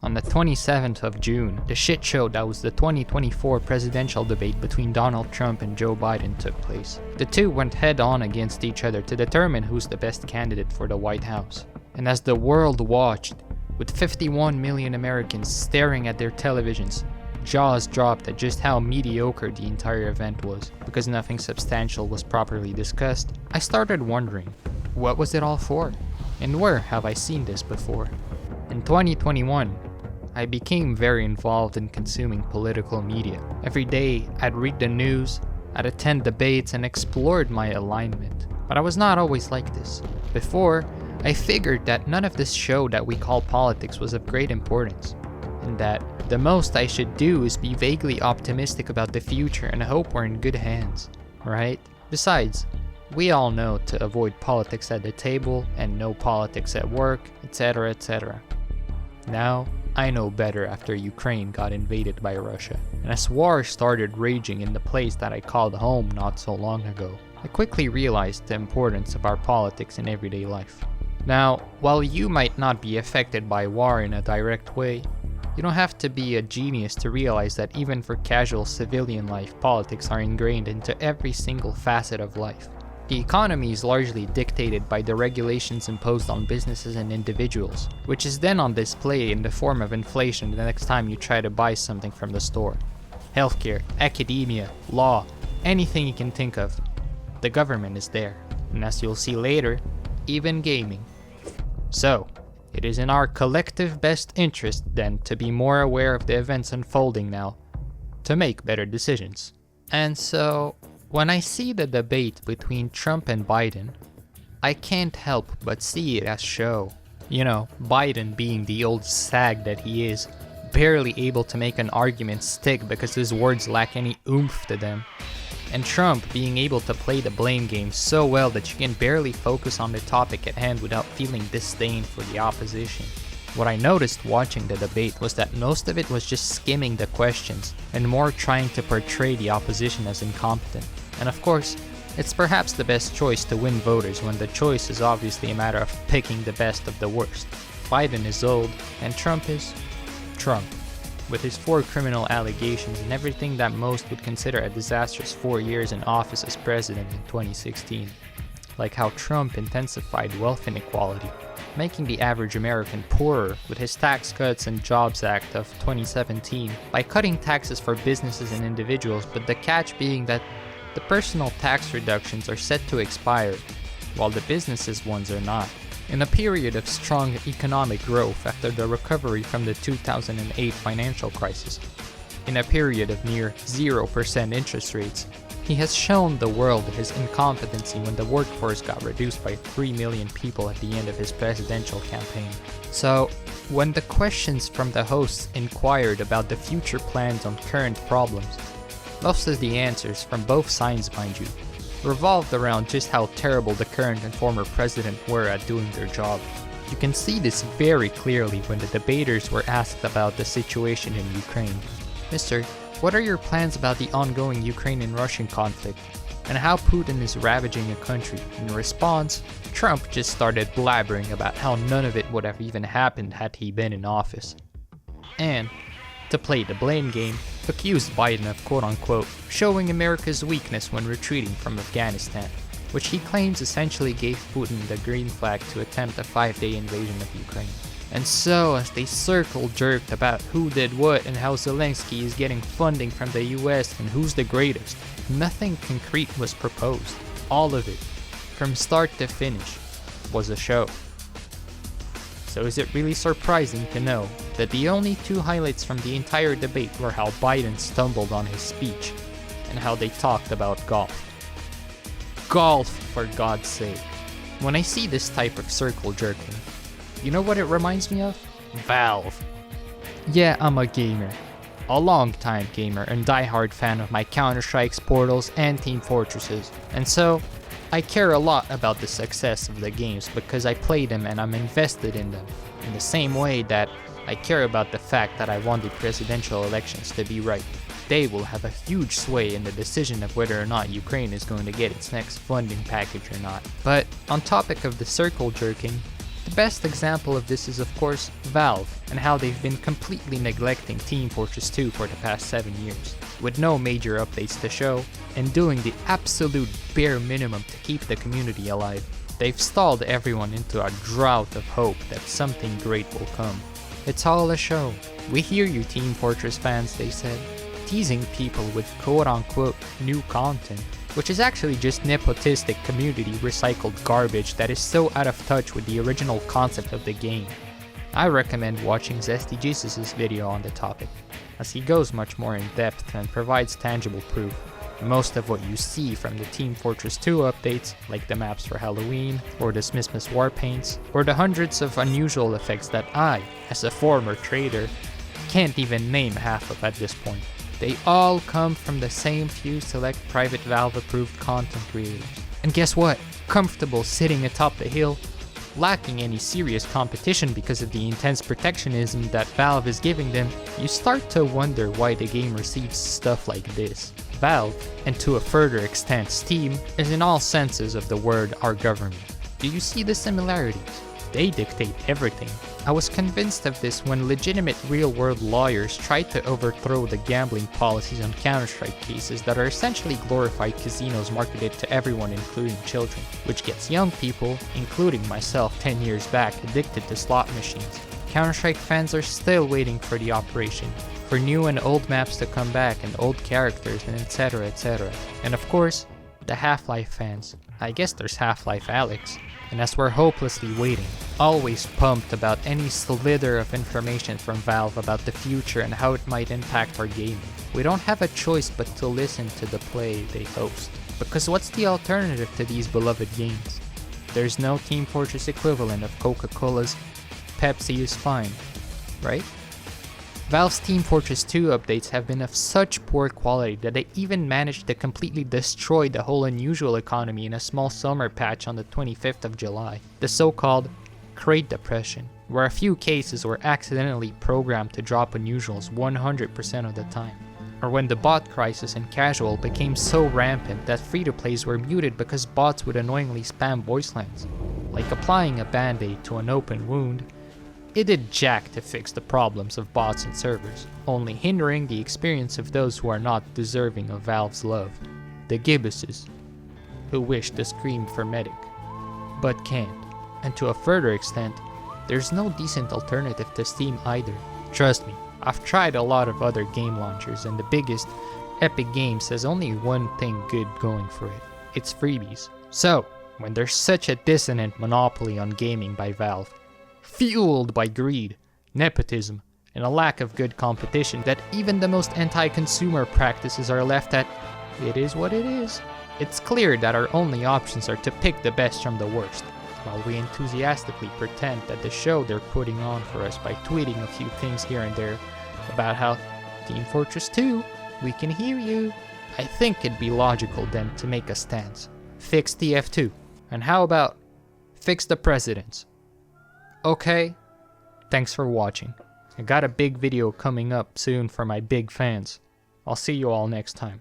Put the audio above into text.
On the 27th of June, the shit show that was the 2024 presidential debate between Donald Trump and Joe Biden took place. The two went head-on against each other to determine who's the best candidate for the White House. And as the world watched, with 51 million Americans staring at their televisions, jaws dropped at just how mediocre the entire event was. Because nothing substantial was properly discussed, I started wondering, what was it all for? And where have I seen this before? In 2021, I became very involved in consuming political media. Every day, I'd read the news, I'd attend debates, and explored my alignment. But I was not always like this. Before, I figured that none of this show that we call politics was of great importance, and that the most I should do is be vaguely optimistic about the future and hope we're in good hands, right? Besides, we all know to avoid politics at the table and no politics at work, etc., etc. Now, I know better after Ukraine got invaded by Russia, and as war started raging in the place that I called home not so long ago, I quickly realized the importance of our politics in everyday life. Now, while you might not be affected by war in a direct way, you don't have to be a genius to realize that even for casual civilian life, politics are ingrained into every single facet of life. The economy is largely dictated by the regulations imposed on businesses and individuals, which is then on display in the form of inflation the next time you try to buy something from the store. Healthcare, academia, law, anything you can think of. The government is there, and as you'll see later, even gaming. So, it is in our collective best interest then to be more aware of the events unfolding now, to make better decisions. And so, when I see the debate between Trump and Biden, I can't help but see it as show. You know, Biden being the old sag that he is, barely able to make an argument stick because his words lack any oomph to them. And Trump being able to play the blame game so well that you can barely focus on the topic at hand without feeling disdain for the opposition. What I noticed watching the debate was that most of it was just skimming the questions and more trying to portray the opposition as incompetent. And of course, it's perhaps the best choice to win voters when the choice is obviously a matter of picking the best of the worst. Biden is old, and Trump is Trump, with his 4 criminal allegations and everything that most would consider a disastrous 4 years in office as president in 2016. Like how Trump intensified wealth inequality, making the average American poorer with his Tax Cuts and Jobs Act of 2017 by cutting taxes for businesses and individuals, but the catch being that the personal tax reductions are set to expire, while the businesses ones are not. In a period of strong economic growth after the recovery from the 2008 financial crisis, in a period of near 0% interest rates, he has shown the world his incompetency when the workforce got reduced by 3 million people at the end of his presidential campaign. So, when the questions from the hosts inquired about the future plans on current problems, most of the answers, from both sides mind you, revolved around just how terrible the current and former president were at doing their job. You can see this very clearly when the debaters were asked about the situation in Ukraine. Mister, what are your plans about the ongoing Ukrainian-Russian conflict, and how Putin is ravaging a country? In response, Trump just started blabbering about how none of it would have even happened had he been in office. And, to play the blame game, accused Biden of quote-unquote showing America's weakness when retreating from Afghanistan, which he claims essentially gave Putin the green flag to attempt a 5-day invasion of Ukraine. And so, as they circle-jerked about who did what and how Zelensky is getting funding from the US and who's the greatest, nothing concrete was proposed. All of it, from start to finish, was a show. So is it really surprising to know that the only 2 highlights from the entire debate were how Biden stumbled on his speech and how they talked about golf? Golf, for God's sake. When I see this type of circle jerking, you know what it reminds me of? Valve. Yeah, I'm a gamer. A long-time gamer and die-hard fan of my Counter-Strikes, Portals, and Team Fortresses. And so, I care a lot about the success of the games because I play them and I'm invested in them, in the same way that I care about the fact that I want the presidential elections to be right. They will have a huge sway in the decision of whether or not Ukraine is going to get its next funding package or not. But on topic of the circle jerking, The best example of this is of course Valve, and how they've been completely neglecting Team Fortress 2 for the past 7 years, with no major updates to show, and doing the absolute bare minimum to keep the community alive. They've stalled everyone into a drought of hope that something great will come. It's all a show. We hear you, Team Fortress fans, they said, teasing people with quote-unquote new content, which is actually just nepotistic community recycled garbage that is so out of touch with the original concept of the game. I recommend watching Zesty Jesus' video on the topic, as he goes much more in depth and provides tangible proof. Most of what you see from the Team Fortress 2 updates, like the maps for Halloween, or the Smithmas war paints, or the hundreds of unusual effects that I, as a former trader, can't even name half of at this point. They all come from the same few select private Valve approved content creators. And guess what? Comfortable sitting atop the hill, lacking any serious competition because of the intense protectionism that Valve is giving them, you start to wonder why the game receives stuff like this. Valve, and to a further extent Steam, is in all senses of the word our government. Do you see the similarities? They dictate everything. I was convinced of this when legitimate real-world lawyers tried to overthrow the gambling policies on Counter-Strike cases that are essentially glorified casinos marketed to everyone including children, which gets young people, including myself 10 years back, addicted to slot machines. Counter-Strike fans are still waiting for the operation, for new and old maps to come back and old characters and etc etc. And of course, the Half-Life fans. I guess there's Half-Life Alex. And as we're hopelessly waiting, always pumped about any slither of information from Valve about the future and how it might impact our gaming, we don't have a choice but to listen to the play they host. Because what's the alternative to these beloved games? There's no Team Fortress equivalent of Coca-Cola's Pepsi is fine, right? Valve's Team Fortress 2 updates have been of such poor quality that they even managed to completely destroy the whole unusual economy in a small summer patch on the 25th of July, the so-called Crate Depression, where a few cases were accidentally programmed to drop unusuals 100% of the time. Or when the bot crisis in casual became so rampant that free-to-plays were muted because bots would annoyingly spam voice lines. Like applying a band-aid to an open wound, it did jack to fix the problems of bots and servers, only hindering the experience of those who are not deserving of Valve's love. The Gibbuses, who wish to scream for medic, but can't. And to a further extent, there's no decent alternative to Steam either. Trust me, I've tried a lot of other game launchers, and the biggest, Epic Games, has only one thing good going for it. It's freebies. So, when there's such a dissonant monopoly on gaming by Valve, fueled by greed, nepotism, and a lack of good competition that even the most anti-consumer practices are left at, it is what it is. It's clear that our only options are to pick the best from the worst, while we enthusiastically pretend that the show they're putting on for us by tweeting a few things here and there about how Team Fortress 2, we can hear you. I think it'd be logical then to make a stance. Fix TF2. And how about fix the presidents? Okay, thanks for watching. I got a big video coming up soon for my big fans. I'll see you all next time.